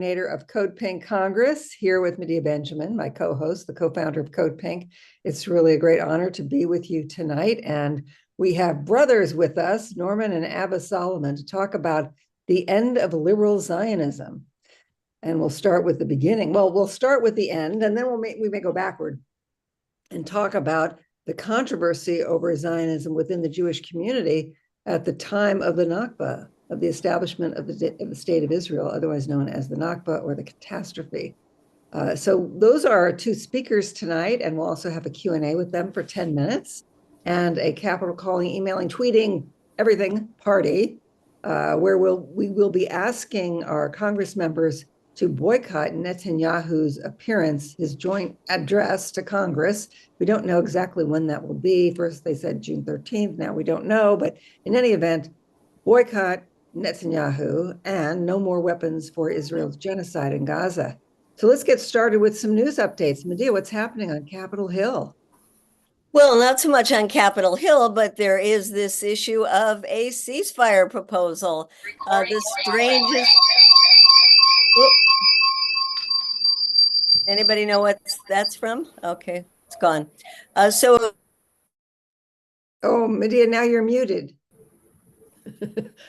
Of CODEPINK Congress, here with Medea Benjamin, my co-host, the co-founder of CODEPINK. It's really a great honor to be with you tonight. And we have brothers with us, Norman and Abba Solomon, to talk about the end of liberal Zionism. And we'll start with the beginning. Well, we'll start with the end, and then we may go backward and talk about the controversy over Zionism within the Jewish community at the time of the Nakba, of the establishment of the State of Israel, otherwise known as the Nakba or the catastrophe. So those are our two speakers tonight, and we'll also have a Q&A with them for 10 minutes, and a capital calling, emailing, tweeting, everything party, where we will be asking our Congress members to boycott Netanyahu's appearance, his joint address to Congress. We don't know exactly when that will be. First they said June 13th, now we don't know, but in any event, boycott Netanyahu and no more weapons for Israel's genocide in Gaza. So let's get started with some news updates. Medea, what's happening on Capitol Hill? Well, not so much on Capitol Hill, but there is this issue of a ceasefire proposal. The strangest... Anybody know what that's from? Okay, it's gone. Oh, Medea, now you're muted.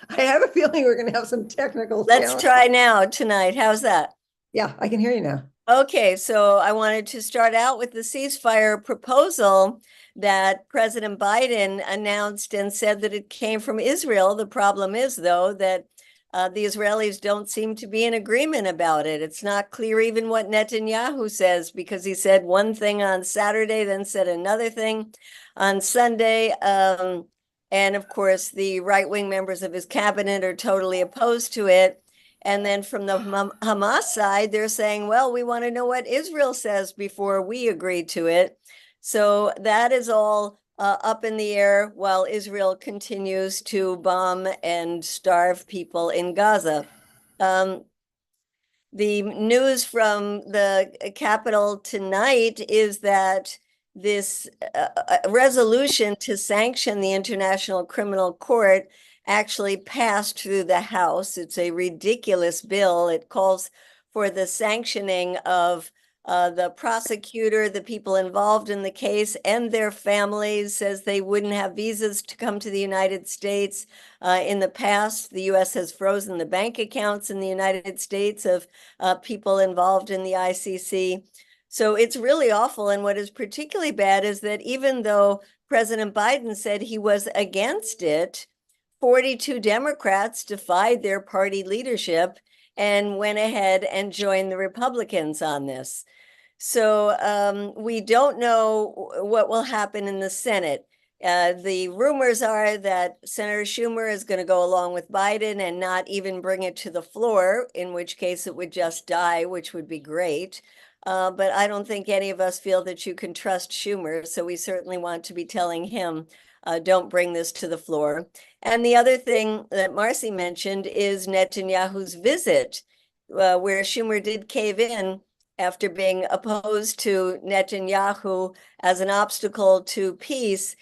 I have a feeling we're going to have some technical Let's try now tonight. How's that? Yeah, I can hear you now. Okay, so I wanted to start out with the ceasefire proposal that President Biden announced and said that it came from Israel. The problem is, though, that the Israelis don't seem to be in agreement about it. It's not clear even what Netanyahu says, because he said one thing on Saturday, then said another thing on Sunday. And of course, the right-wing members of his cabinet are totally opposed to it. And then from the Hamas side, they're saying, well, we want to know what Israel says before we agree to it. So that is all up in the air while Israel continues to bomb and starve people in Gaza. The news from the Capitol tonight is that this resolution to sanction the International Criminal Court actually passed through the House. It's a ridiculous bill. It calls for the sanctioning of the prosecutor, the people involved in the case, and their families, says they wouldn't have visas to come to the United States. In the past, the U.S. has frozen the bank accounts in the United States of people involved in the ICC. So it's really awful. And what is particularly bad is that even though President Biden said he was against it, 42 Democrats defied their party leadership and went ahead and joined the Republicans on this. So we don't know what will happen in the Senate. The rumors are that Senator Schumer is going to go along with Biden and not even bring it to the floor, in which case it would just die, which would be great. But I don't think any of us feel that you can trust Schumer, so we certainly want to be telling him, don't bring this to the floor. And the other thing that Marcy mentioned is Netanyahu's visit, where Schumer did cave in after being opposed to Netanyahu as an obstacle to peace.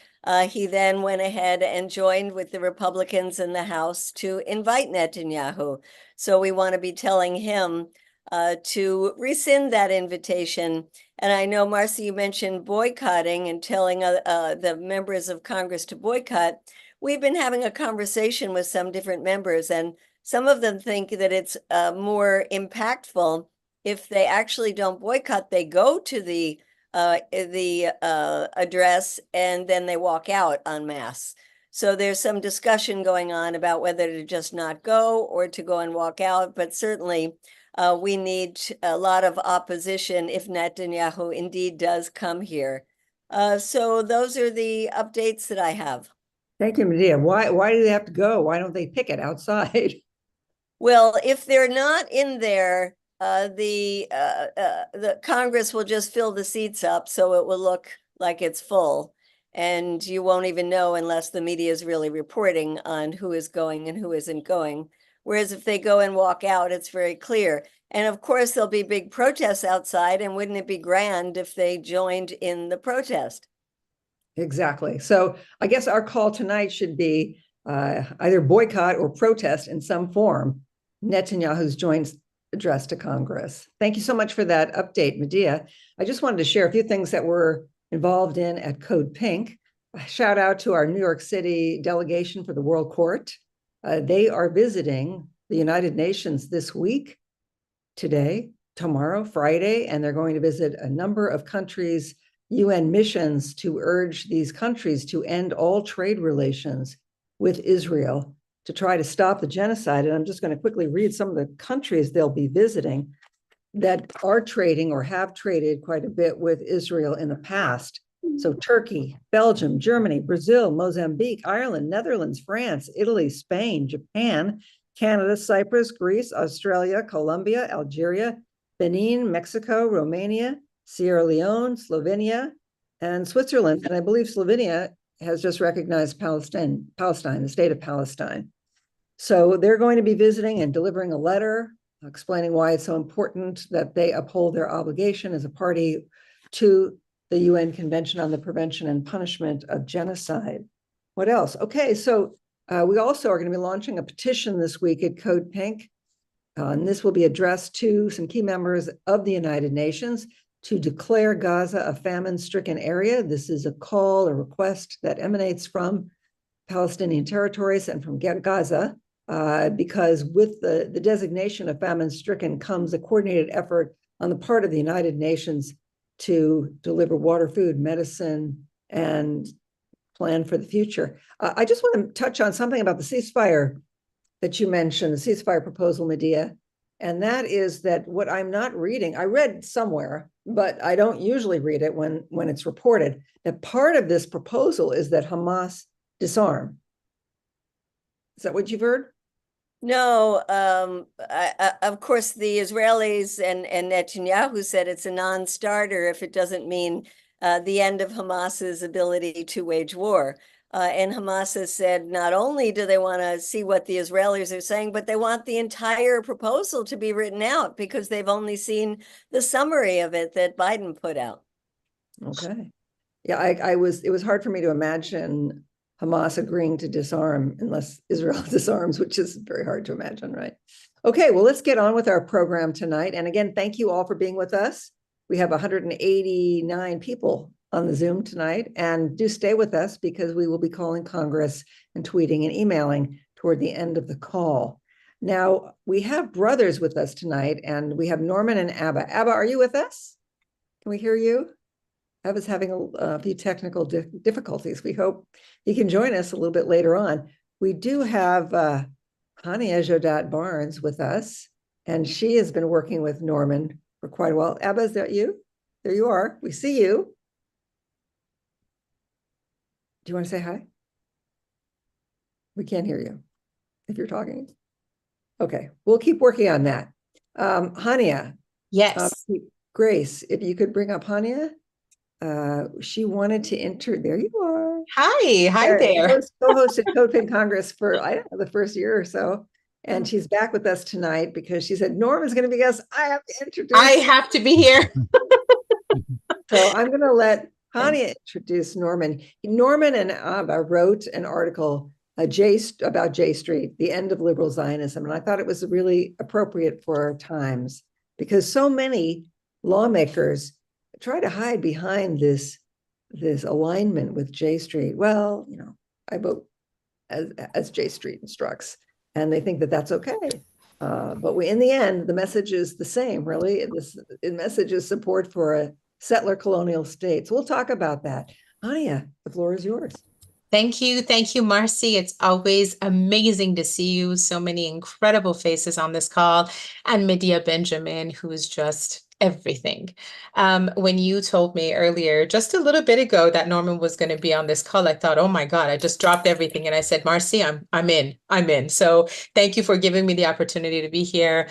He then went ahead and joined with the Republicans in the House to invite Netanyahu. So we want to be telling him to rescind that invitation. And I know, Marcy, you mentioned boycotting and telling the members of Congress to boycott. We've been having a conversation with some different members, and some of them think that it's more impactful if they actually don't boycott. They go to the address and then they walk out en masse. So there's some discussion going on about whether to just not go or to go and walk out, but certainly we need a lot of opposition if Netanyahu indeed does come here. So those are the updates that I have. Thank you, Medea. Why do they have to go? Why don't they picket outside? Well, if they're not in there, the Congress will just fill the seats up, so it will look like it's full. And you won't even know unless the media is really reporting on who is going and who isn't going. Whereas if they go and walk out, it's very clear. And of course, there'll be big protests outside. And wouldn't it be grand if they joined in the protest? Exactly. So I guess our call tonight should be either boycott or protest in some form Netanyahu's joint address to Congress. Thank you so much for that update, Medea. I just wanted to share a few things that we're involved in at Code Pink. A shout out to our New York City delegation for the World Court. They are visiting the United Nations this week, today, tomorrow, Friday, and they're going to visit a number of countries, UN missions, to urge these countries to end all trade relations with Israel to try to stop the genocide. And I'm just going to quickly read some of the countries they'll be visiting that are trading or have traded quite a bit with Israel in the past. So Turkey, Belgium, Germany, Brazil, Mozambique, Ireland, Netherlands, France, Italy, Spain, Japan, Canada, Cyprus, Greece, Australia, Colombia, Algeria, Benin, Mexico, Romania, Sierra Leone, Slovenia, and Switzerland. And I believe Slovenia has just recognized Palestine, the state of Palestine. So they're going to be visiting and delivering a letter explaining why it's so important that they uphold their obligation as a party to the UN Convention on the Prevention and Punishment of Genocide. What else? Okay, so we also are going to be launching a petition this week at Code Pink, and this will be addressed to some key members of the United Nations to declare Gaza a famine-stricken area. This is a call, a request that emanates from Palestinian territories and from Gaza, because with the designation of famine-stricken comes a coordinated effort on the part of the United Nations to deliver water, food, medicine, and plan for the future. I just want to touch on something about the ceasefire that you mentioned, the ceasefire proposal, Medea, and that is that what I'm not reading, I read somewhere, but I don't usually read it when it's reported, that part of this proposal is that Hamas disarm. Is that what you've heard? No, of course, the Israelis and Netanyahu said it's a non-starter if it doesn't mean the end of Hamas's ability to wage war. And Hamas has said not only do they want to see what the Israelis are saying, but they want the entire proposal to be written out because they've only seen the summary of it that Biden put out. Okay. Yeah, it was hard for me to imagine Hamas agreeing to disarm unless Israel disarms, which is very hard to imagine, right? Okay, well, let's get on with our program tonight. And again, thank you all for being with us. We have 189 people on the Zoom tonight, and do stay with us because we will be calling Congress and tweeting and emailing toward the end of the call. Now, we have brothers with us tonight, and we have Norman and Abba. Abba, are you with us? Can we hear you? Abba's having a few technical difficulties. We hope he can join us a little bit later on. We do have Hania Jodat Barnes with us, and she has been working with Norman for quite a while. Abba, is that you? There you are. We see you. Do you want to say hi? We can't hear you if you're talking. Okay, we'll keep working on that. Hania. Yes. Grace, if you could bring up Hania. She wanted to enter. There you are. Hi there. Co-hosted CODEPINK Congress for, I don't know, the first year or so. And she's back with us tonight because she said, Norman's going to be guest. I have to introduce. I have to be here. So I'm going to let Hania introduce Norman. Norman and Abba wrote an article about J Street, the end of liberal Zionism. And I thought it was really appropriate for our times because so many lawmakers try to hide behind this alignment with J Street. Well, you know, I vote as J Street instructs, and they think that that's okay. But in the end, the message is the same, really. The message is support for a settler colonial state. So we'll talk about that. Hania, the floor is yours. Thank you. Thank you, Marcy. It's always amazing to see you. So many incredible faces on this call. And Medea Benjamin, who is just everything. When you told me earlier, just a little bit ago, that Norman was going to be on this call, I thought, oh my God, I just dropped everything. And I said, Marcy, I'm in. So thank you for giving me the opportunity to be here.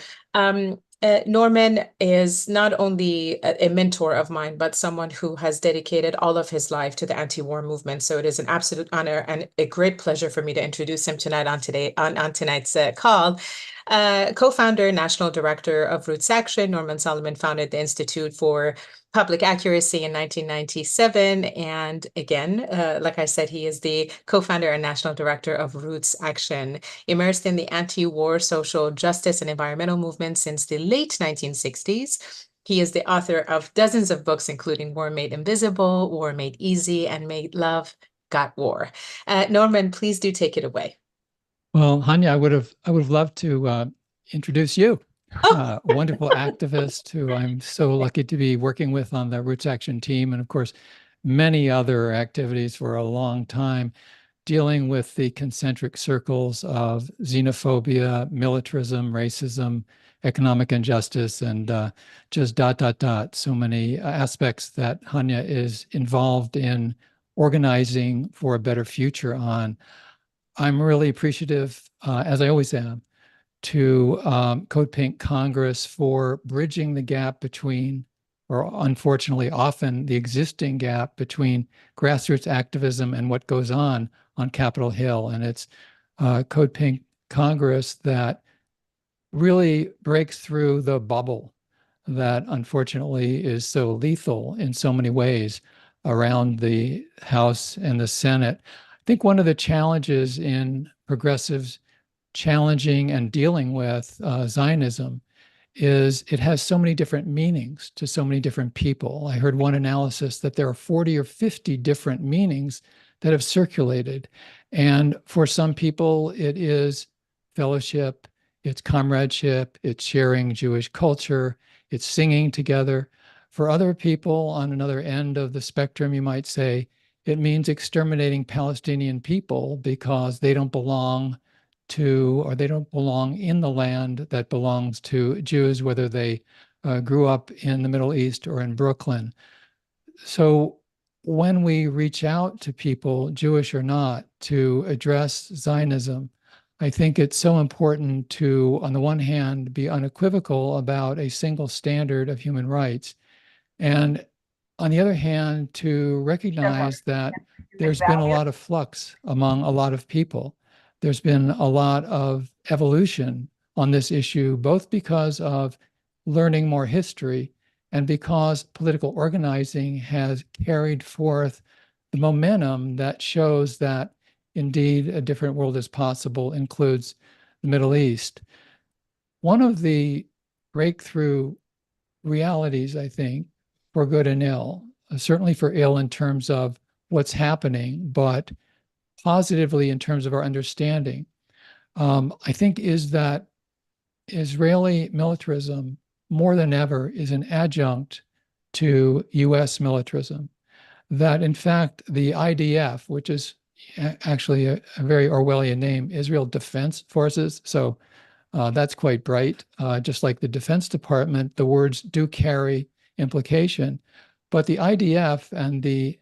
Norman is not only a mentor of mine, but someone who has dedicated all of his life to the anti-war movement. So it is an absolute honor and a great pleasure for me to introduce him tonight on tonight's call. Co-founder, national director of Roots Action. Norman Solomon founded the Institute for Public Accuracy in 1997. And again, like I said, he is the co-founder and national director of Roots Action, immersed in the anti-war, social justice, and environmental movement since the late 1960s. He is the author of dozens of books, including War Made Invisible, War Made Easy, and Made Love Got War. Norman, please do take it away. Well, Hanya, I would have loved to introduce you, a wonderful activist who I'm so lucky to be working with on the Roots Action team, and of course, many other activities for a long time, dealing with the concentric circles of xenophobia, militarism, racism, economic injustice, and just ... So many aspects that Hanya is involved in organizing for a better future on. I'm really appreciative, as I always am, to CODEPINK Congress for bridging the gap between, or unfortunately often the existing gap between grassroots activism and what goes on Capitol Hill. And it's CODEPINK Congress that really breaks through the bubble that unfortunately is so lethal in so many ways around the House and the Senate. I think one of the challenges in progressives challenging and dealing with Zionism is it has so many different meanings to so many different people. I heard one analysis that there are 40 or 50 different meanings that have circulated. And for some people, it is fellowship, it's comradeship, it's sharing Jewish culture, it's singing together. For other people on another end of the spectrum, you might say, it means exterminating Palestinian people because they don't belong to, or they don't belong in the land that belongs to Jews, whether they grew up in the Middle East or in Brooklyn. So when we reach out to people, Jewish or not, to address Zionism, I think it's so important to, on the one hand, be unequivocal about a single standard of human rights, and on the other hand, to recognize that there's been a lot of flux among a lot of people. There's been a lot of evolution on this issue, both because of learning more history and because political organizing has carried forth the momentum that shows that indeed a different world is possible, includes the Middle East. One of the breakthrough realities, I think, for good and ill, certainly for ill in terms of what's happening, but positively in terms of our understanding, I think is that Israeli militarism, more than ever, is an adjunct to US militarism. That in fact, the IDF, which is actually a very Orwellian name, Israel Defense Forces, so that's quite bright. Just like the Defense Department, the words do carry implication, but the IDF and the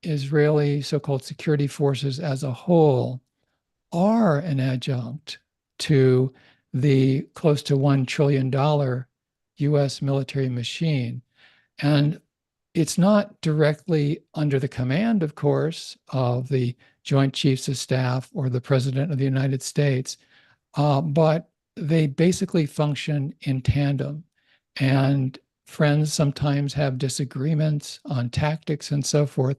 Israeli so-called security forces as a whole are an adjunct to the close to $1 trillion US military machine. And it's not directly under the command, of course, of the Joint Chiefs of Staff or the President of the United States, but they basically function in tandem. And friends sometimes have disagreements on tactics and so forth,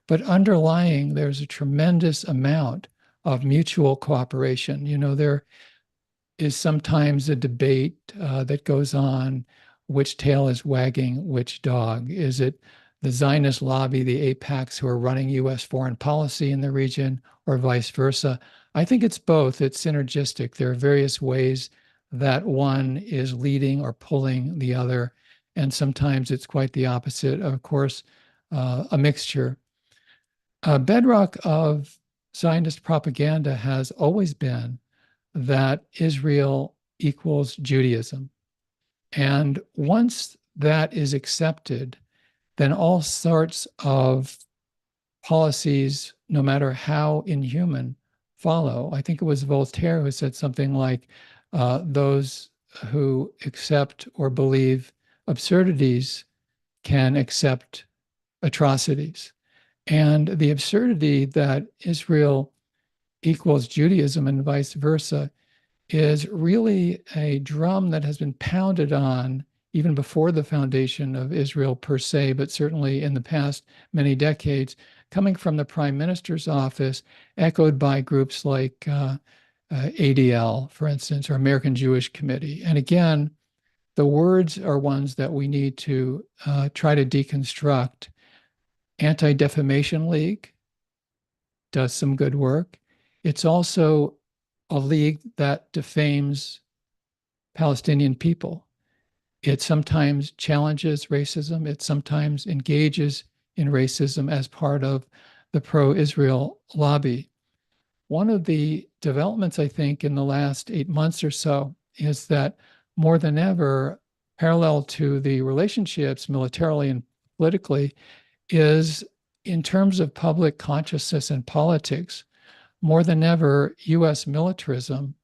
but underlying, there's a tremendous amount of mutual cooperation. You know, there is sometimes a debate that goes on, which tail is wagging which dog? Is it the Zionist lobby, the AIPACs, who are running US foreign policy in the region, or vice versa? I think it's both. It's synergistic. There are various ways that one is leading or pulling the other, and sometimes it's quite the opposite. Of course, a mixture. A bedrock of Zionist propaganda has always been that Israel equals Judaism. And once that is accepted, then all sorts of policies, no matter how inhuman, follow. I think it was Voltaire who said something like, those who accept or believe absurdities can accept atrocities. And the absurdity that Israel equals Judaism and vice versa is really a drum that has been pounded on even before the foundation of Israel per se, but certainly in the past many decades, coming from the Prime Minister's office, echoed by groups like ADL, for instance, or American Jewish Committee. And again, the words are ones that we need to try to deconstruct. Anti-Defamation League does some good work. It's also a league that defames Palestinian people. It sometimes challenges racism. It sometimes engages in racism as part of the pro-Israel lobby. One of the developments, I think, in the last 8 months or so is that more than ever, parallel to the relationships militarily and politically, is in terms of public consciousness and politics, more than ever, US militarism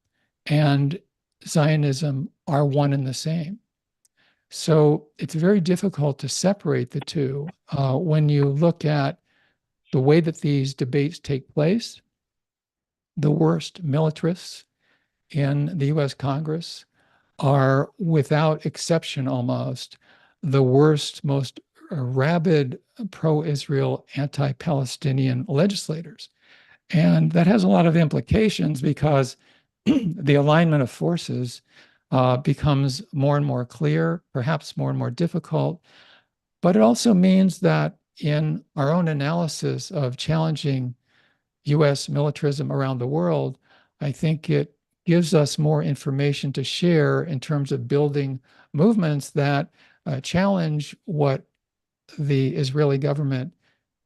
and Zionism are one and the same. So it's very difficult to separate the two when you look at the way that these debates take place. The worst militarists in the US Congress are, without exception almost, the worst, most rabid pro-Israel, anti-Palestinian legislators. And that has a lot of implications because the alignment of forces becomes more and more clear, perhaps more and more difficult. But it also means that in our own analysis of challenging US militarism around the world, I think it gives us more information to share in terms of building movements that challenge what the Israeli government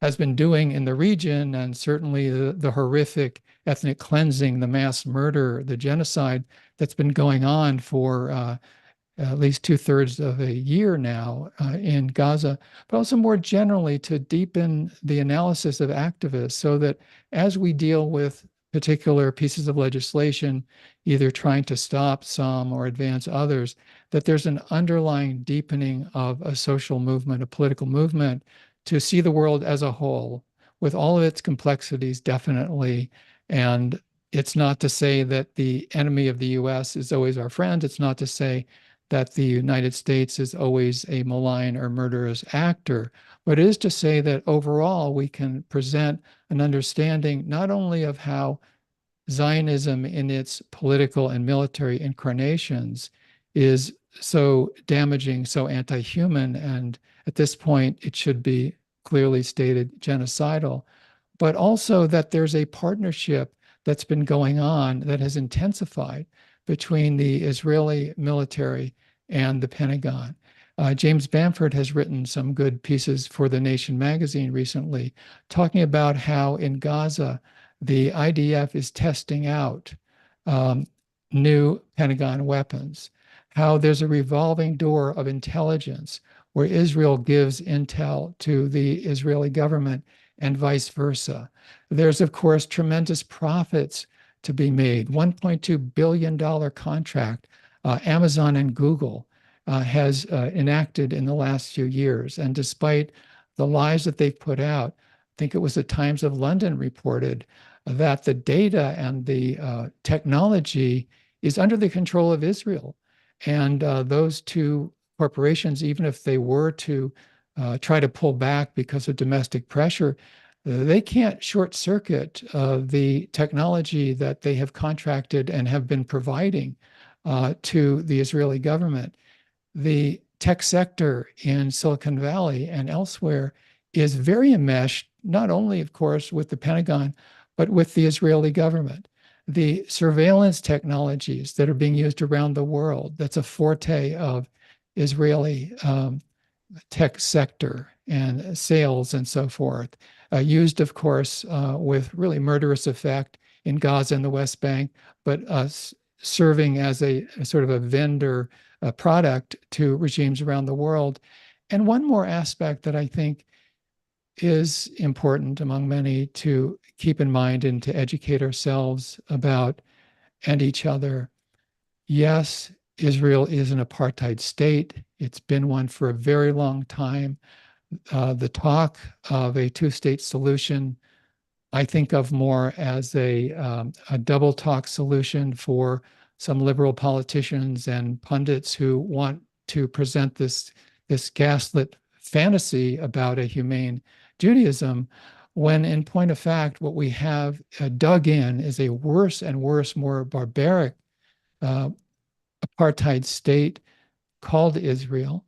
has been doing in the region, and certainly the horrific ethnic cleansing, the mass murder, the genocide that's been going on for at least 2/3 of a year now in Gaza, but also more generally to deepen the analysis of activists so that as we deal with particular pieces of legislation, either trying to stop some or advance others, that there's an underlying deepening of a social movement, a political movement, to see the world as a whole with all of its complexities, definitely. And it's not to say that the enemy of the US is always our friend. It's not to say that the United States is always a malign or murderous actor, but it is to say that overall we can present an understanding not only of how Zionism in its political and military incarnations is so damaging, so anti-human, and at this point it should be clearly stated genocidal, but also that there's a partnership that's been going on that has intensified between the Israeli military and the Pentagon. James Bamford has written some good pieces for The Nation magazine recently, talking about how in Gaza, the IDF is testing out new Pentagon weapons, how there's a revolving door of intelligence where Israel gives intel to the Israeli government and vice versa. There's, of course, tremendous profits to be made. $1.2 billion contract Amazon and Google has enacted in the last few years. And despite the lies that they've put out, I think it was the Times of London reported that the data and the technology is under the control of Israel. And those two corporations, even if they were to try to pull back because of domestic pressure, they can't short circuit the technology that they have contracted and have been providing to the Israeli government. The tech sector in Silicon Valley and elsewhere is very enmeshed, not only, of course, with the Pentagon, but with the Israeli government. The surveillance technologies that are being used around the world, that's a forte of Israeli tech sector and sales and so forth, used, of course, with really murderous effect in Gaza and the West Bank, but serving as a sort of a vendor product to regimes around the world. And one more aspect that I think is important among many to keep in mind and to educate ourselves about and each other. Yes, Israel is an apartheid state. It's been one for a very long time. The talk of a two-state solution, I think of more as a double talk solution for some liberal politicians and pundits who want to present this gaslit fantasy about a humane Judaism, when in point of fact, what we have dug in is a worse and worse, more barbaric apartheid state called Israel,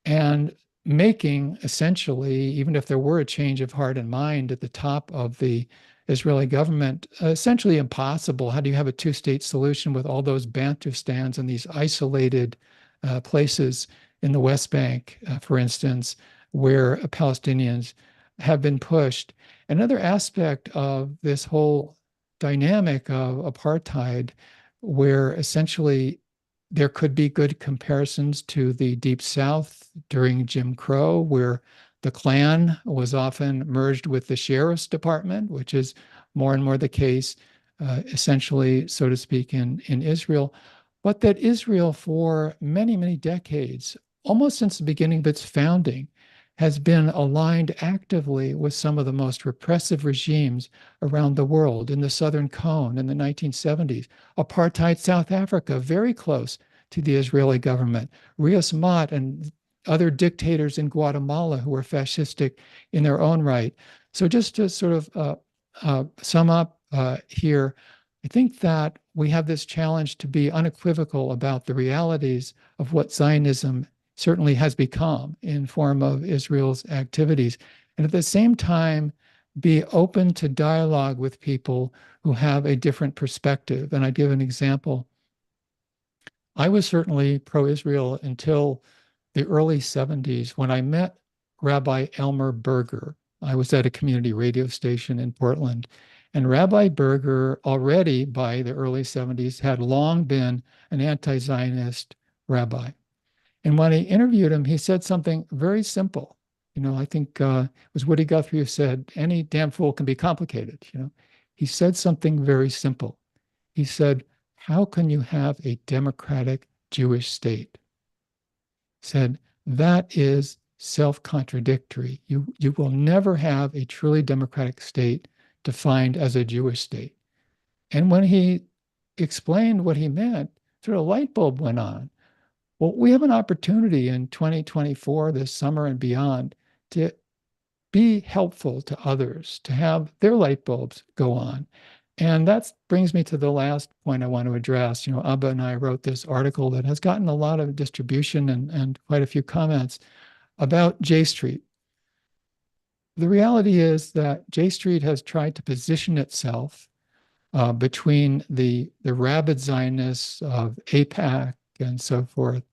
and making essentially, even if there were a change of heart and mind at the top of the Israeli government, essentially impossible. How do you have a two-state solution with all those Bantustans and these isolated places in the West Bank, for instance, where Palestinians have been pushed? Another aspect of this whole dynamic of apartheid, where essentially there could be good comparisons to the Deep South during Jim Crow, where the Klan was often merged with the Sheriff's Department, which is more and more the case, essentially, so to speak, in Israel. But that Israel, for many, many decades, almost since the beginning of its founding, has been aligned actively with some of the most repressive regimes around the world. In the Southern Cone in the 1970s, apartheid South Africa, very close to the Israeli government, Rios Mott and other dictators in Guatemala who were fascistic in their own right. So just to sort of sum up here, I think that we have this challenge to be unequivocal about the realities of what Zionism certainly has become in form of Israel's activities, and at the same time be open to dialogue with people who have a different perspective. And I'd give an example. I was certainly pro-Israel until the early 70s when I met Rabbi Elmer Berger. I was at a community radio station in Portland, and Rabbi Berger already by the early 70s had long been an anti-Zionist rabbi. And when I interviewed him, he said something very simple. You know, I think it was Woody Guthrie who said, any damn fool can be complicated. You know, he said something very simple. He said, how can you have a democratic Jewish state? He said, that is self-contradictory. You will never have a truly democratic state defined as a Jewish state. And when he explained what he meant, sort of a light bulb went on. Well, we have an opportunity in 2024, this summer and beyond, to be helpful to others, to have their light bulbs go on. And that brings me to the last point I want to address. You know, Abba and I wrote this article that has gotten a lot of distribution and quite a few comments about J Street. The reality is that J Street has tried to position itself between the rabid Zionists of AIPAC and so forth,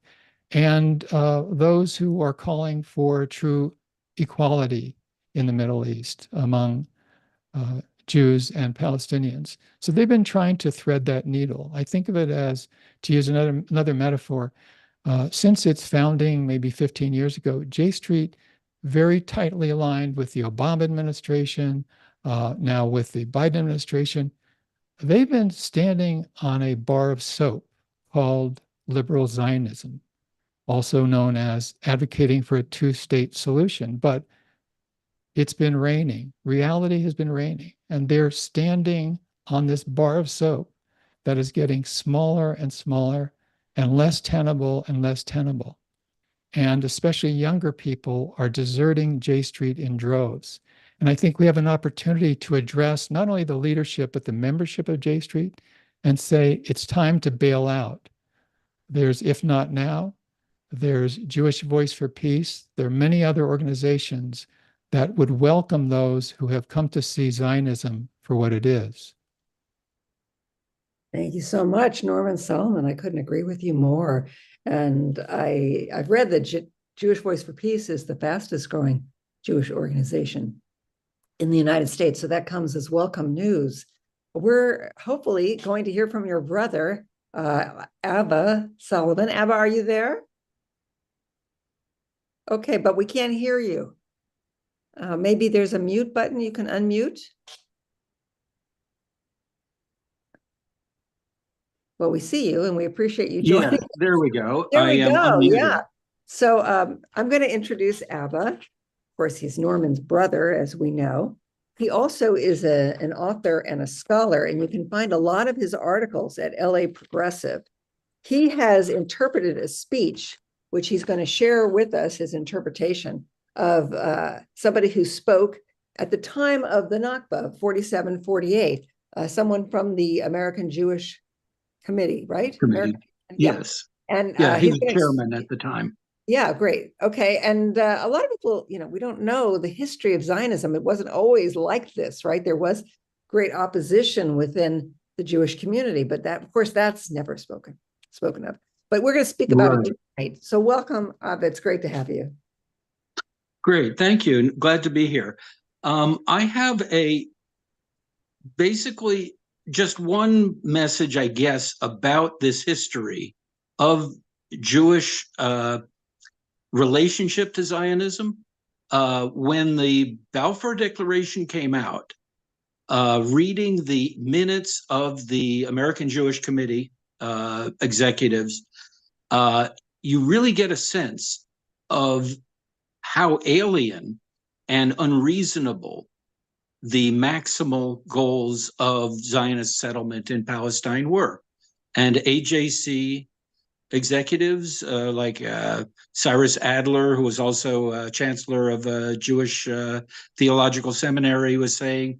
and those who are calling for true equality in the Middle East among Jews and Palestinians. So they've been trying to thread that needle. I think of it as, to use another metaphor, since its founding maybe 15 years ago, J Street very tightly aligned with the Obama administration, now with the Biden administration. They've been standing on a bar of soap called liberal Zionism, also known as advocating for a two-state solution. But it's been raining. Reality has been raining. And they're standing on this bar of soap that is getting smaller and smaller and less tenable and less tenable. And especially younger people are deserting J Street in droves. And I think we have an opportunity to address not only the leadership, but the membership of J Street and say it's time to bail out. There's If Not Now, there's Jewish Voice for Peace. There are many other organizations that would welcome those who have come to see Zionism for what it is. Thank you so much, Norman Solomon. I couldn't agree with you more. And I've read that Jewish Voice for Peace is the fastest growing Jewish organization in the United States. So that comes as welcome news. We're hopefully going to hear from your brother, Abba Solomon. Abba, are you there? Okay, but we can't hear you. Maybe there's a mute button you can unmute. Well, we see you and we appreciate you joining. Yeah, there we go. There we go. Unmuted. Yeah. So I'm going to introduce Abba. Of course, he's Norman's brother, as we know. He also is an author and a scholar, and you can find a lot of his articles at LA Progressive. He has interpreted a speech, which he's going to share with us, his interpretation of somebody who spoke at the time of the Nakba, 47, 48, someone from the American Jewish Committee, right? Committee. Yes. And yeah, he was gonna, chairman at the time. Yeah, great. Okay. And a lot of people, we don't know the history of Zionism. It wasn't always like this, right? There was great opposition within the Jewish community, but that, of course, that's never spoken of. But we're going to speak about it tonight. So welcome, Abba. It's great to have you. Great. Thank you. Glad to be here. I have basically just one message, I guess, about this history of Jewish relationship to Zionism. When the Balfour Declaration came out, reading the minutes of the American Jewish Committee executives, you really get a sense of how alien and unreasonable the maximal goals of Zionist settlement in Palestine were. And AJC executives like Cyrus Adler, who was also chancellor of a Jewish theological seminary, was saying,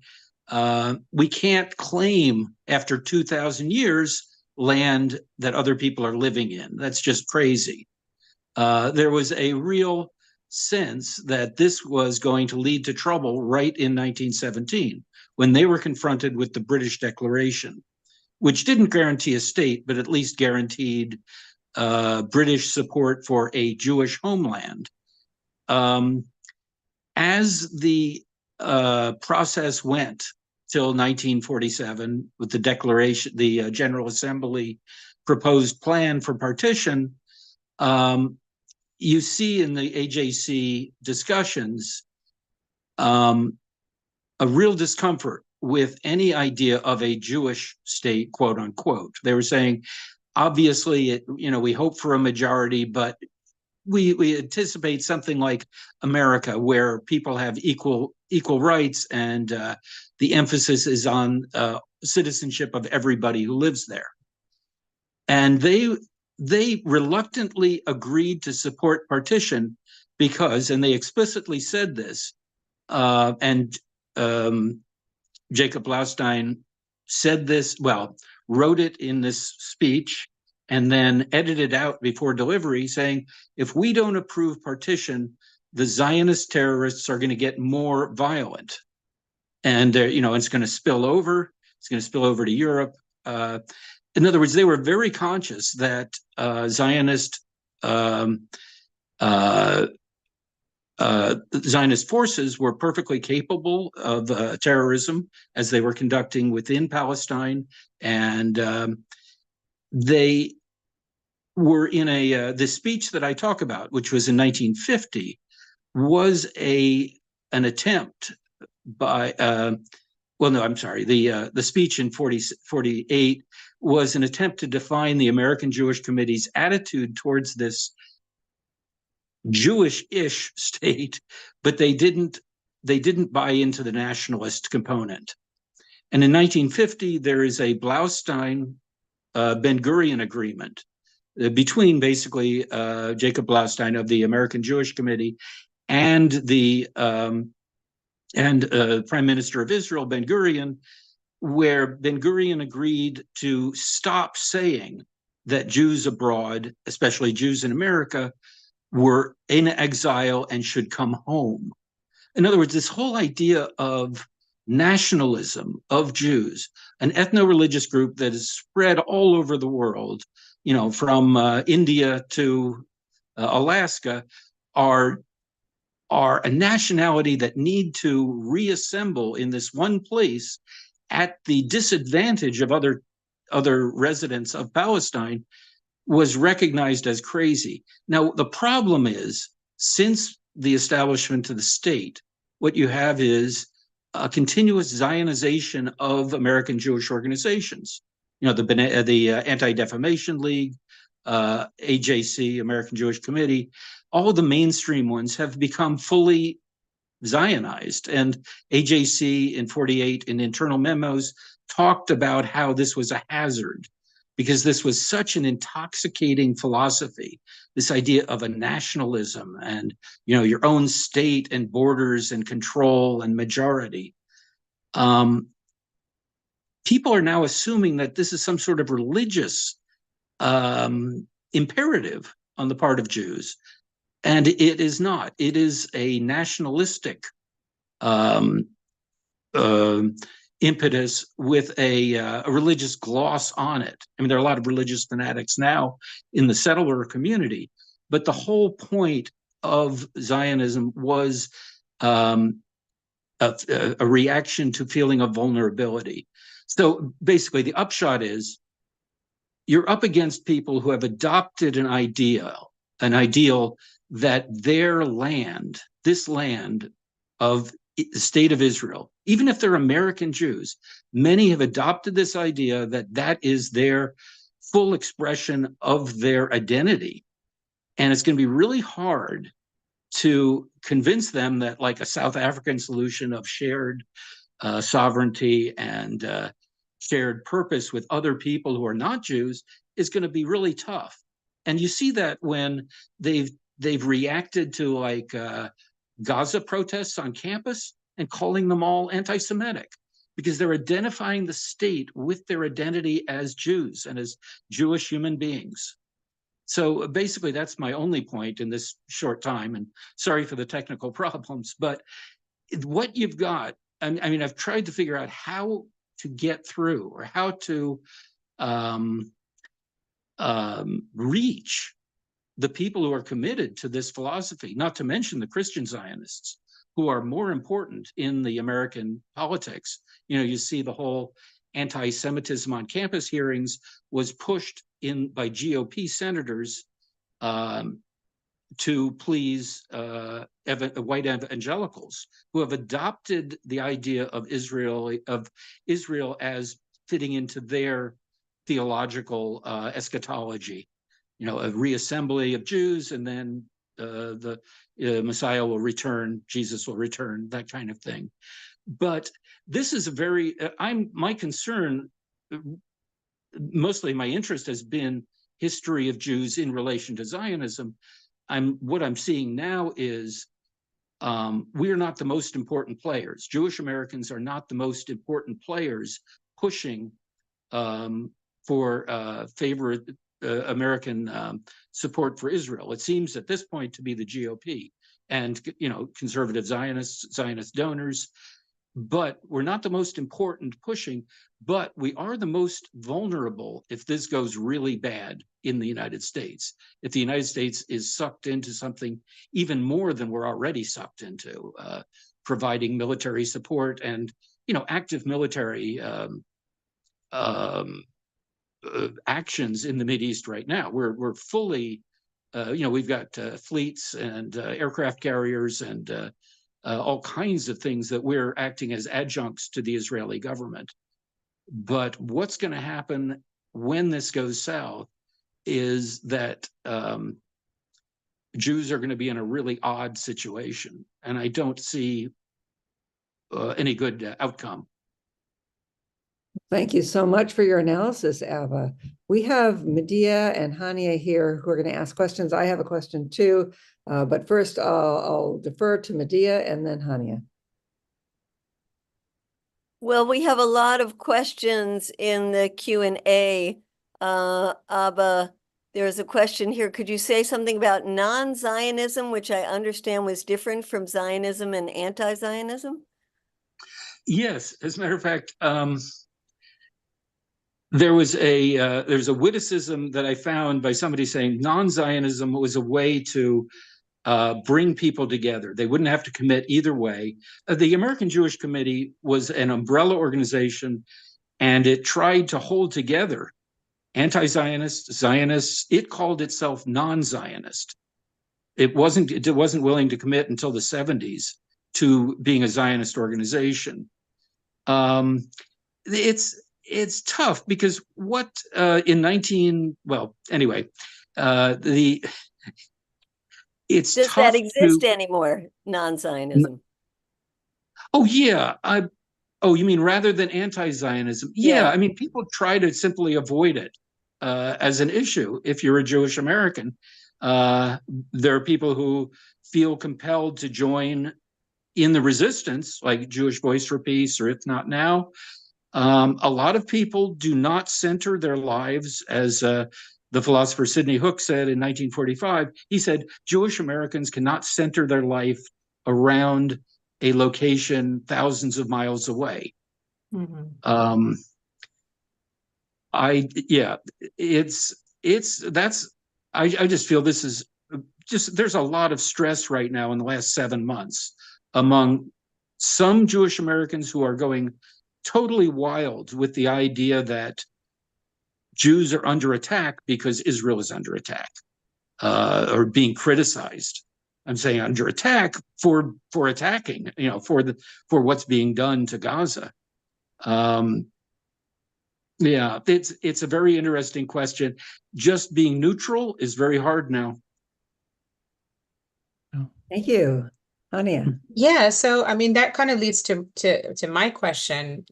we can't claim after 2,000 years land that other people are living in. That's just crazy. There was a real sense that this was going to lead to trouble right in 1917, when they were confronted with the British Declaration, which didn't guarantee a state, but at least guaranteed British support for a Jewish homeland. As the process went till 1947, with the declaration, the General Assembly proposed plan for partition, you see in the AJC discussions a real discomfort with any idea of a Jewish state, quote unquote. They were saying, obviously, we hope for a majority, but we anticipate something like America, where people have equal rights, and the emphasis is on citizenship of everybody who lives there. And they reluctantly agreed to support partition because, and they explicitly said this, and Jacob Blaustein said this, wrote it in this speech, and then edited out before delivery, saying, if we don't approve partition, the Zionist terrorists are going to get more violent. And, it's going to spill over. It's going to spill over to Europe. In other words, they were very conscious that Zionist forces were perfectly capable of terrorism, as they were conducting within Palestine, and they were in the speech that I talk about, which was in 1950, was an attempt by the speech in 48 was an attempt to define the American Jewish Committee's attitude towards this Jewish-ish state, but they didn't buy into the nationalist component. And in 1950, there is a Blaustein Ben Gurion agreement between basically Jacob Blaustein of the American Jewish Committee and the Prime Minister of Israel, Ben Gurion, where Ben Gurion agreed to stop saying that Jews abroad, especially Jews in America, were in exile and should come home. In other words, this whole idea of nationalism of Jews, an ethno-religious group that is spread all over the world, from India to Alaska, are a nationality that need to reassemble in this one place at the disadvantage of other residents of Palestine, was recognized as crazy. Now, the problem is, since the establishment of the state, what you have is a continuous Zionization of American Jewish organizations. The Anti-Defamation League, AJC, American Jewish Committee, all of the mainstream ones have become fully Zionized. And AJC in 48 in internal memos talked about how this was a hazard because this was such an intoxicating philosophy, this idea of a nationalism and, you know, your own state and borders and control and majority. People are now assuming that this is some sort of religious imperative on the part of Jews. And it is not. It is a nationalistic impetus with a religious gloss on it. I mean, there are a lot of religious fanatics now in the settler community, but the whole point of Zionism was a reaction to feeling of vulnerability. So basically, the upshot is you're up against people who have adopted an ideal that their land, this land of the state of Israel, even if they're American Jews, many have adopted this idea that that is their full expression of their identity. And it's going to be really hard to convince them that, like, a South African solution of shared sovereignty and shared purpose with other people who are not Jews is going to be really tough. And you see that when they've reacted to, like, Gaza protests on campus and calling them all anti-Semitic because they're identifying the state with their identity as Jews and as Jewish human beings. So basically, that's my only point in this short time. And sorry for the technical problems, but what you've got, I mean, I've tried to figure out how to get through or how to reach the people who are committed to this philosophy, not to mention the Christian Zionists, who are more important in the American politics. You know, you see the whole anti-Semitism on campus hearings was pushed in by GOP senators to please white evangelicals who have adopted the idea of Israel as fitting into their theological eschatology. You know, a reassembly of Jews, and then the Messiah will return, Jesus will return, that kind of thing. But this is a very, my concern, mostly my interest has been history of Jews in relation to Zionism. What I'm seeing now is we are not the most important players. Jewish Americans are not the most important players pushing for American support for Israel. It seems at this point to be the GOP and, you know, conservative Zionists, Zionist donors, but we're not the most important pushing, but we are the most vulnerable if this goes really bad in the United States. If the United States is sucked into something even more than we're already sucked into, providing military support and, you know, active military actions in the Mideast right now. We're fully, you know, we've got fleets and aircraft carriers and all kinds of things that we're acting as adjuncts to the Israeli government. But what's going to happen when this goes south is that Jews are going to be in a really odd situation, and I don't see any good outcome. Thank you so much for your analysis, Abba. We have Medea and Hania here who are going to ask questions. I have a question too, but first I'll defer to Medea and then Hania. Well, we have a lot of questions in the Q&A. Abba, there's a question here. Could you say something about non-Zionism, which I understand was different from Zionism and anti-Zionism? Yes, as a matter of fact, there's a witticism that I found by somebody saying non-Zionism was a way to bring people together. They wouldn't have to commit either way. The American Jewish Committee was an umbrella organization, and it tried to hold together anti-Zionists, Zionists. It called itself non-Zionist. It wasn't willing to commit until the 70s to being a Zionist organization. It's tough because what in 19, well, anyway, it's Does tough that exist anymore, non-Zionism? Oh, yeah. Oh, you mean rather than anti-Zionism? Yeah, Yeah. I mean, people try to simply avoid it as an issue. If you're a Jewish American, there are people who feel compelled to join in the resistance, like Jewish Voice for Peace or If Not Now. A lot of people do not center their lives, as the philosopher Sidney Hook said in 1945. He said, Jewish Americans cannot center their life around a location thousands of miles away. Mhm. Yeah, I just feel this is just, there's a lot of stress right now in the last 7 months among some Jewish Americans who are going totally wild with the idea that Jews are under attack because Israel is under attack, or being criticized. I'm saying under attack for attacking, for what's being done to Gaza. Yeah, it's a very interesting question. Just being neutral is very hard now. Thank you, Hania. Yeah, so I mean that kind of leads to my question.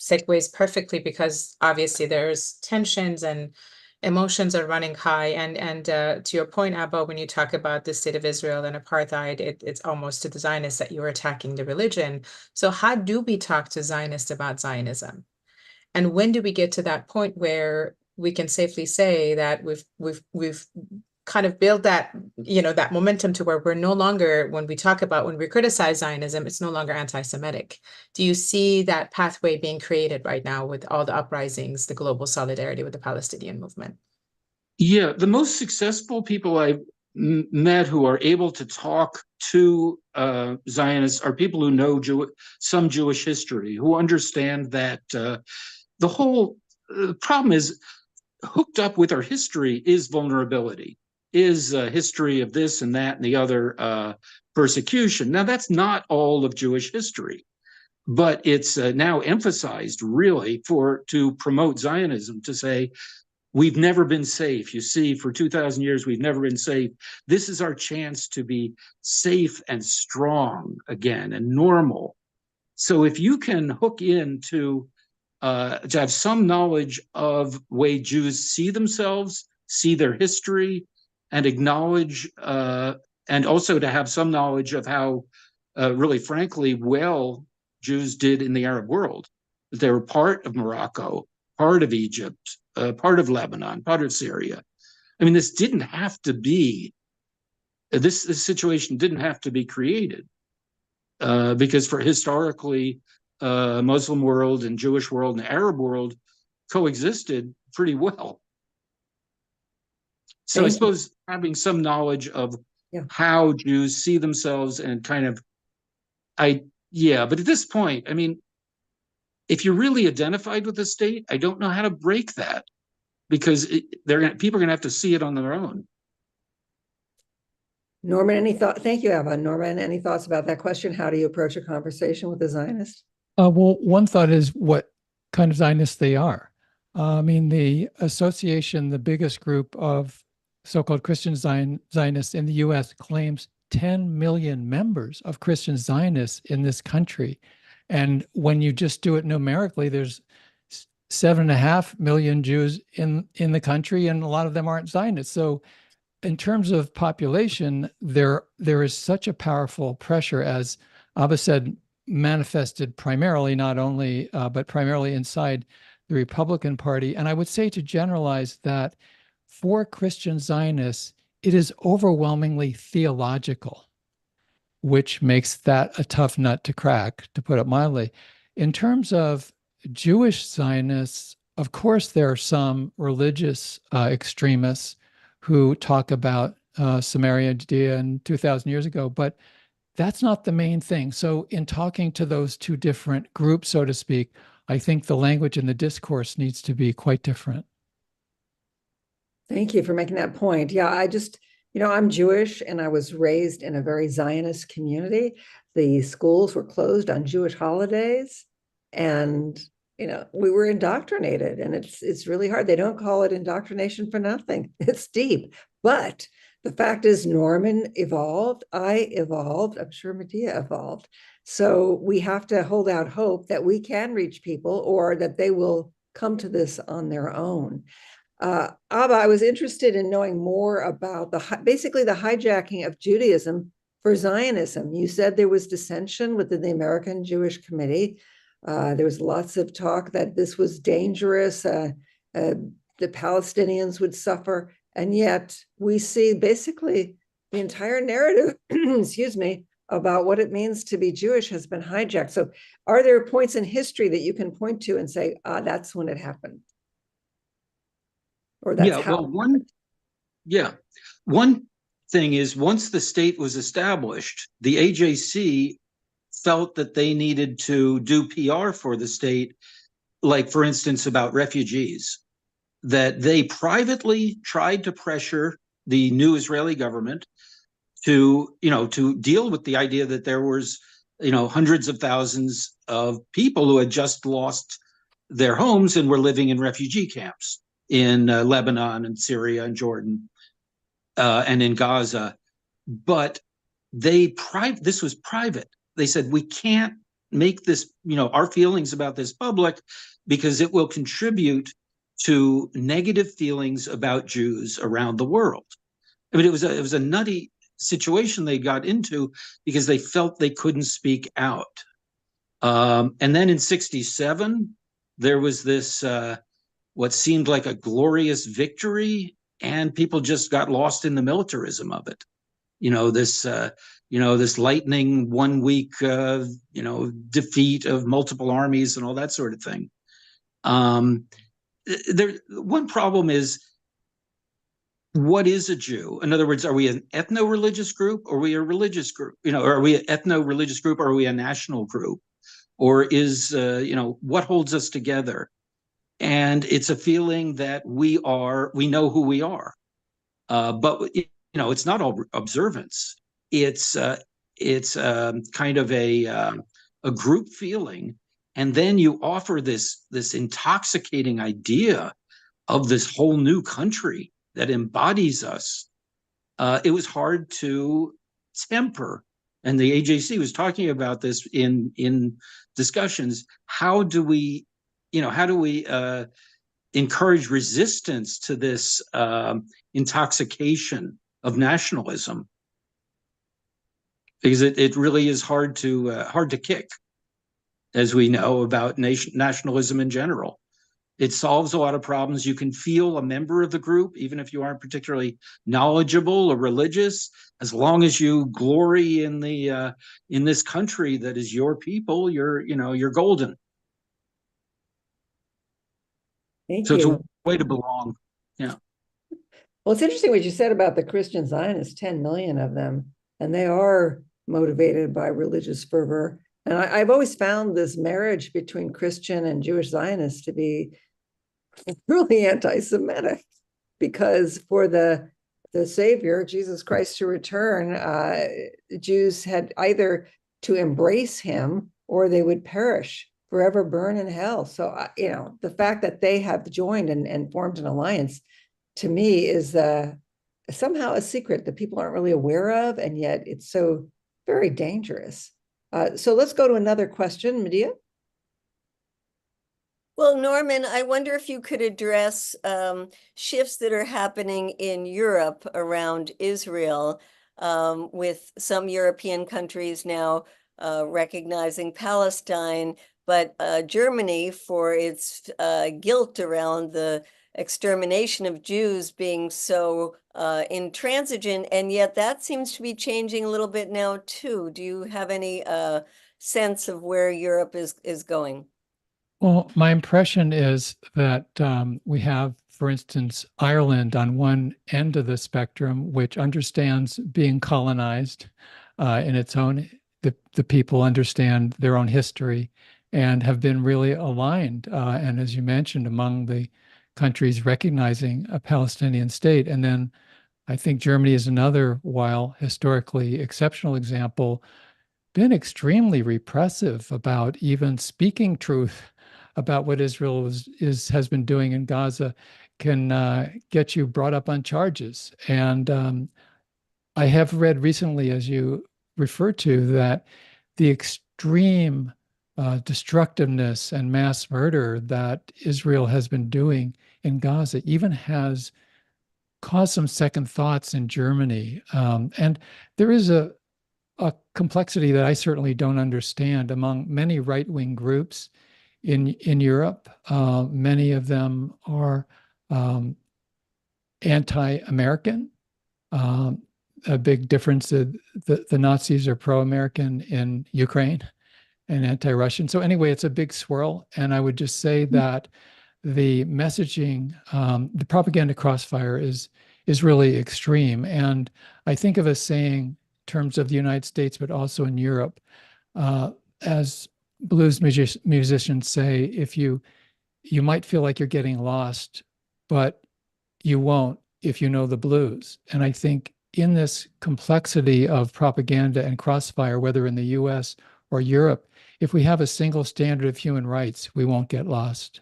Segues perfectly because obviously there's tensions and emotions are running high. And to your point, Abba, when you talk about the state of Israel and apartheid, it's almost to the Zionists that you're attacking the religion. So how do we talk to Zionists about Zionism? And when do we get to that point where we can safely say that we've kind of build that, that momentum to where we're no longer, when we criticize Zionism, it's no longer anti-Semitic. Do you see that pathway being created right now with all the uprisings, the global solidarity with the Palestinian movement? Yeah, the most successful people I've met who are able to talk to Zionists are people who know some Jewish history, who understand that the whole problem is hooked up with our history is vulnerability, is a history of this and that and the other persecution. Now, that's not all of Jewish history, but it's now emphasized really to promote Zionism, to say, we've never been safe. You see, for 2,000 years, we've never been safe. This is our chance to be safe and strong again and normal. So if you can hook into to have some knowledge of the way Jews see themselves, see their history, and acknowledge, and also to have some knowledge of how, really frankly, well Jews did in the Arab world. They were part of Morocco, part of Egypt, part of Lebanon, part of Syria. I mean, this situation didn't have to be created, because for historically, Muslim world and Jewish world and Arab world coexisted pretty well. So I suppose having some knowledge of how Jews see themselves and kind of, but at this point, I mean, if you're really identified with the state, I don't know how to break that, because people are going to have to see it on their own. Norman, any thought? Thank you, Abba. Norman, any thoughts about that question? How do you approach a conversation with a Zionist? Well, one thought is what kind of Zionists they are. I mean, the association, the biggest group of so-called Christian Zionists in the U.S. claims 10 million members of Christian Zionists in this country. And when you just do it numerically, there's 7.5 million Jews in the country, and a lot of them aren't Zionists. So in terms of population, there is such a powerful pressure, as Abba said, manifested primarily, not only, but primarily inside the Republican Party. And I would say, to generalize, that for Christian Zionists, it is overwhelmingly theological, which makes that a tough nut to crack, to put it mildly. In terms of Jewish Zionists, of course, there are some religious extremists who talk about Samaria, Judea, and 2,000 years ago, but that's not the main thing. So in talking to those two different groups, so to speak, I think the language and the discourse needs to be quite different. Thank you for making that point. Yeah, I'm Jewish, and I was raised in a very Zionist community. The schools were closed on Jewish holidays, and we were indoctrinated, and it's really hard. They don't call it indoctrination for nothing. It's deep. But the fact is Norman evolved, I evolved, I'm sure Medea evolved. So we have to hold out hope that we can reach people or that they will come to this on their own. Abba, I was interested in knowing more about basically the hijacking of Judaism for Zionism. You said there was dissension within the American Jewish Committee. There was lots of talk that this was dangerous. The Palestinians would suffer. And yet we see basically the entire narrative, excuse me, about what it means to be Jewish has been hijacked. So are there points in history that you can point to and say, that's when it happened? Or that's how? Well, one thing is, once the state was established, the AJC felt that they needed to do PR for the state, like, for instance, about refugees, that they privately tried to pressure the new Israeli government to deal with the idea that there was, hundreds of thousands of people who had just lost their homes and were living in refugee camps in Lebanon and Syria and Jordan and in Gaza. But this was private. They said, we can't make this, our feelings about this public, because it will contribute to negative feelings about Jews around the world. I mean, it was a nutty situation they got into because they felt they couldn't speak out. And then in '67, there was this what seemed like a glorious victory, and people just got lost in the militarism of it. This lightning 1 week, defeat of multiple armies and all that sort of thing. One problem is, what is a Jew? In other words, are we an ethno-religious group, or are we a religious group? Are we an ethno-religious group, or are we a national group? Or is, what holds us together? And it's a feeling that we know who we are. But, it's not all observance. It's kind of a group feeling. And then you offer this intoxicating idea of this whole new country that embodies us. It was hard to temper. And the AJC was talking about this in discussions. How do we encourage resistance to this intoxication of nationalism? Because it really is hard to kick, as we know about nationalism in general. It solves a lot of problems. You can feel a member of the group, even if you aren't particularly knowledgeable or religious, as long as you glory in this country that is your people. You're golden. Thank you. you. It's a way to belong. Yeah. Well, it's interesting what you said about the Christian Zionists, 10 million of them, and they are motivated by religious fervor. And I've always found this marriage between Christian and Jewish Zionists to be really anti-Semitic, because for the Savior, Jesus Christ, to return, Jews had either to embrace him or they would perish, forever burn in hell. So, the fact that they have joined and formed an alliance, to me, is somehow a secret that people aren't really aware of, and yet it's so very dangerous. So let's go to another question, Medea. Well, Norman, I wonder if you could address shifts that are happening in Europe around Israel, with some European countries now recognizing Palestine, but Germany, for its guilt around the extermination of Jews, being so intransigent, and yet that seems to be changing a little bit now too. Do you have any sense of where Europe is going? Well, my impression is that we have, for instance, Ireland on one end of the spectrum, which understands being colonized in its own, the people understand their own history and have been really aligned. And as you mentioned, among the countries recognizing a Palestinian state. And then I think Germany is another, while historically exceptional example, been extremely repressive about even speaking truth about what Israel has been doing in Gaza, can get you brought up on charges. And I have read recently, as you refer to, that the extreme destructiveness and mass murder that Israel has been doing in Gaza even has caused some second thoughts in Germany. And there is a complexity that I certainly don't understand among many right-wing groups in Europe. Many of them are anti-American. A big difference, the Nazis are pro-American in Ukraine and anti-Russian. So anyway, it's a big swirl. And I would just say that the messaging, the propaganda crossfire is really extreme. And I think of a saying in terms of the United States, but also in Europe, as blues musicians say, if you might feel like you're getting lost, but you won't if you know the blues. And I think in this complexity of propaganda and crossfire, whether in the US or Europe, if we have a single standard of human rights, we won't get lost.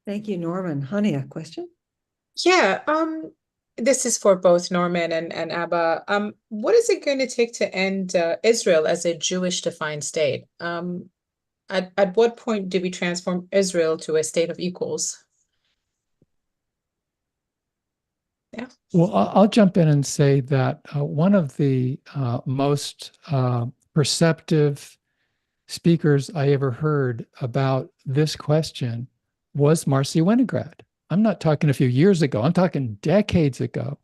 Thank you, Norman. Hania, question? Yeah, this is for both Norman and Abba. What is it going to take to end Israel as a Jewish-defined state? At what point do we transform Israel to a state of equals? Yeah. Well, I'll jump in and say that one of the most perceptive speakers I ever heard about this question was Marcy Winograd. I'm not talking a few years ago, I'm talking decades ago,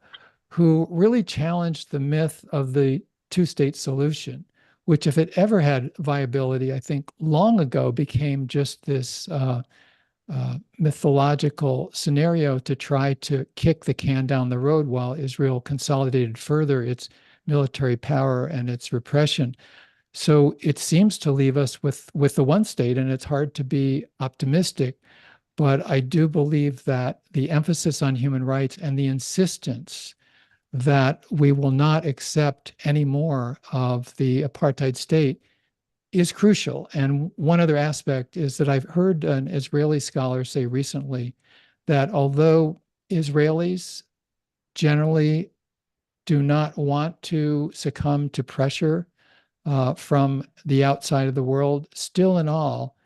who really challenged the myth of the two-state solution, which if it ever had viability, I think long ago became just this mythological scenario to try to kick the can down the road while Israel consolidated further its military power and its repression. So it seems to leave us with the one state, and it's hard to be optimistic. But I do believe that the emphasis on human rights and the insistence that we will not accept any more of the apartheid state is crucial. And one other aspect is that I've heard an Israeli scholar say recently that although Israelis generally do not want to succumb to pressure from the outside of the world, still in all,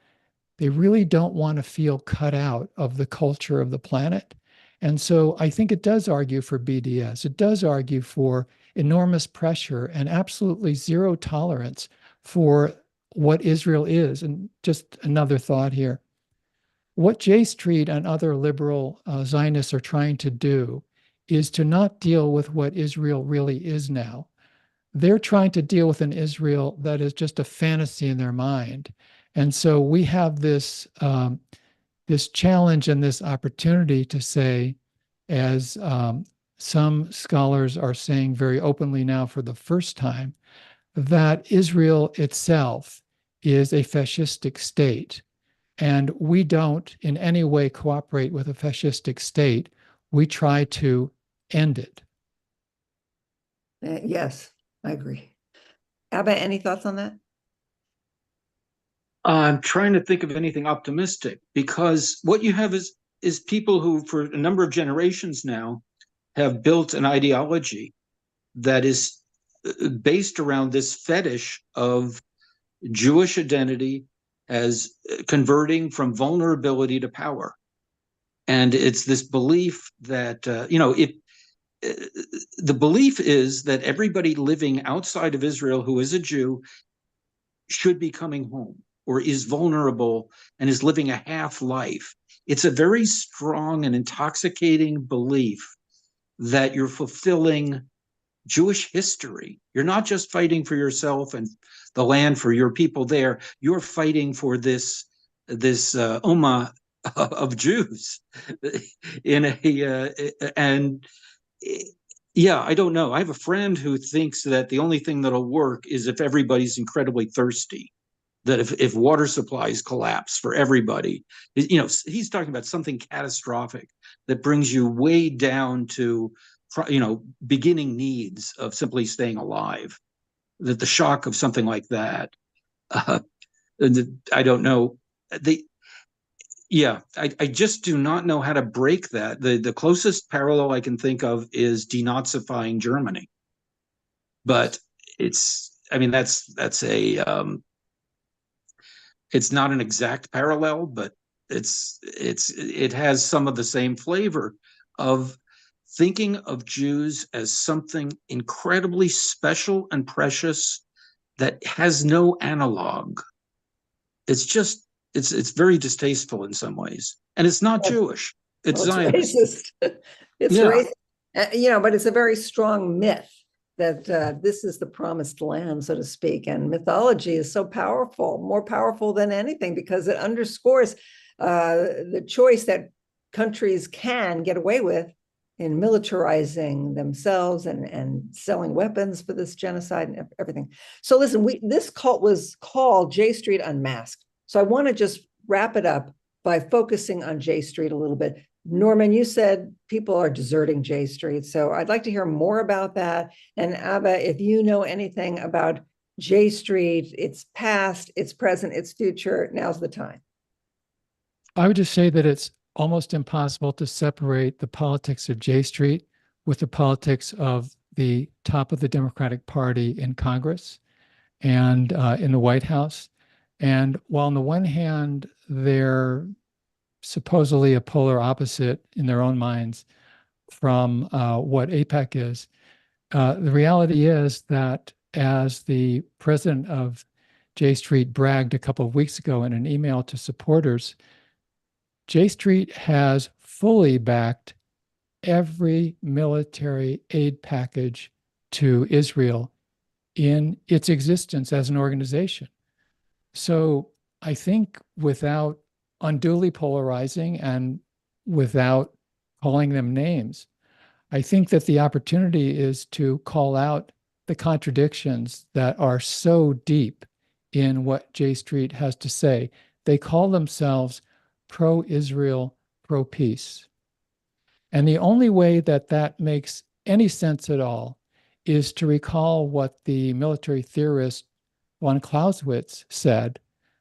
they really don't want to feel cut out of the culture of the planet. And so I think it does argue for BDS. It does argue for enormous pressure and absolutely zero tolerance for what Israel is. And just another thought here. What J Street and other liberal Zionists are trying to do is to not deal with what Israel really is now. They're trying to deal with an Israel that is just a fantasy in their mind. And so we have this challenge and this opportunity to say, as some scholars are saying very openly now for the first time, that Israel itself is a fascistic state. And we don't in any way cooperate with a fascistic state. We try to end it. Yes, I agree. Abba, any thoughts on that? I'm trying to think of anything optimistic, because what you have is people who, for a number of generations now, have built an ideology that is based around this fetish of Jewish identity as converting from vulnerability to power. And it's this belief that, the belief is that everybody living outside of Israel who is a Jew should be coming home, or is vulnerable and is living a half life. It's a very strong and intoxicating belief that you're fulfilling Jewish history. You're not just fighting for yourself and the land for your people there. You're fighting for this ummah of Jews. I don't know. I have a friend who thinks that the only thing that'll work is if everybody's incredibly thirsty. That if water supplies collapse for everybody, he's talking about something catastrophic that brings you way down to, beginning needs of simply staying alive. That the shock of something like that, I don't know. Yeah, I just do not know how to break that. The closest parallel I can think of is denazifying Germany. But that's a it's not an exact parallel, but it has some of the same flavor of thinking of Jews as something incredibly special and precious that has no analog. It's very distasteful in some ways, and it's not Jewish. It's Zionist. Racist. It's Yeah. racist. But it's a very strong myth that this is the promised land, so to speak. And mythology is so powerful, more powerful than anything, because it underscores the choice that countries can get away with in militarizing themselves and selling weapons for this genocide and everything. So listen, this cult was called J Street Unmasked. So I want to just wrap it up by focusing on J Street a little bit. Norman, you said people are deserting J Street. So I'd like to hear more about that. And Abba, if you know anything about J Street, its past, its present, its future, now's the time. I would just say that it's almost impossible to separate the politics of J Street with the politics of the top of the Democratic Party in Congress and in the White House. And while on the one hand, they're supposedly a polar opposite in their own minds from what AIPAC is, the reality is that, as the president of J Street bragged a couple of weeks ago in an email to supporters, J Street has fully backed every military aid package to Israel in its existence as an organization. So I think, without unduly polarizing and without calling them names, I think that the opportunity is to call out the contradictions that are so deep in what J Street has to say. They call themselves pro-Israel, pro-peace. And the only way that that makes any sense at all is to recall what the military theorist von Clausewitz said,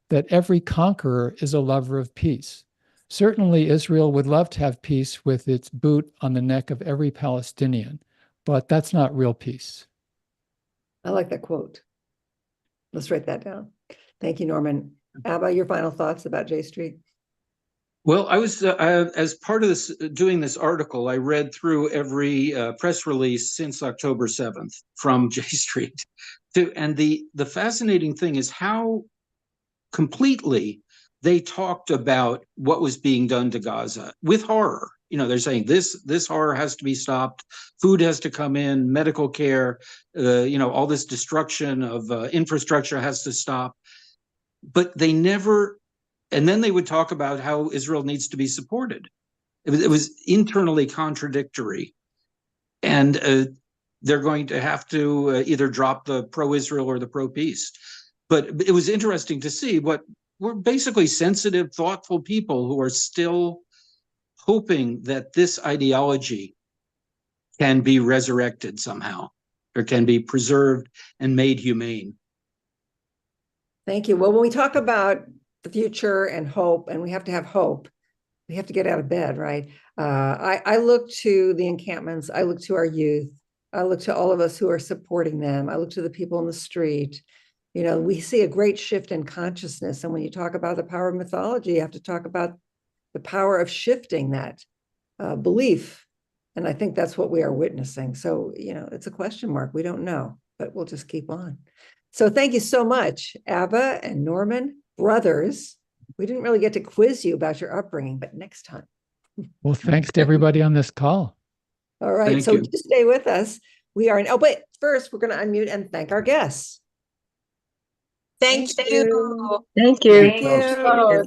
that every conqueror is a lover of peace. Certainly, Israel would love to have peace with its boot on the neck of every Palestinian, but that's not real peace. I like that quote. Let's write that down. Thank you, Norman. Abba, your final thoughts about J Street? Well, I was, as part of this, doing this article, I read through every press release since October 7th from J Street. And the fascinating thing is how completely they talked about what was being done to Gaza with horror. They're saying this horror has to be stopped. Food has to come in, medical care, all this destruction of infrastructure has to stop. But they never, and then they would talk about how Israel needs to be supported. It was internally contradictory. And they're going to have to either drop the pro-Israel or the pro-peace. But it was interesting to see what were basically sensitive, thoughtful people who are still hoping that this ideology can be resurrected somehow, or can be preserved and made humane. Thank you. Well, when we talk about the future and hope, and we have to have hope, we have to get out of bed, right? I look to the encampments. I look to our youth. I look to all of us who are supporting them. I look to the people in the street. We see a great shift in consciousness. And when you talk about the power of mythology, you have to talk about the power of shifting that belief. And I think that's what we are witnessing. So, it's a question mark. We don't know, but we'll just keep on. So thank you so much, Abba and Norman, brothers. We didn't really get to quiz you about your upbringing, but next time. Well, thanks to everybody on this call. All right. Thank So you. just stay with us. We are but first we're going to unmute and thank our guests. Thank you. Thank you. Thank you.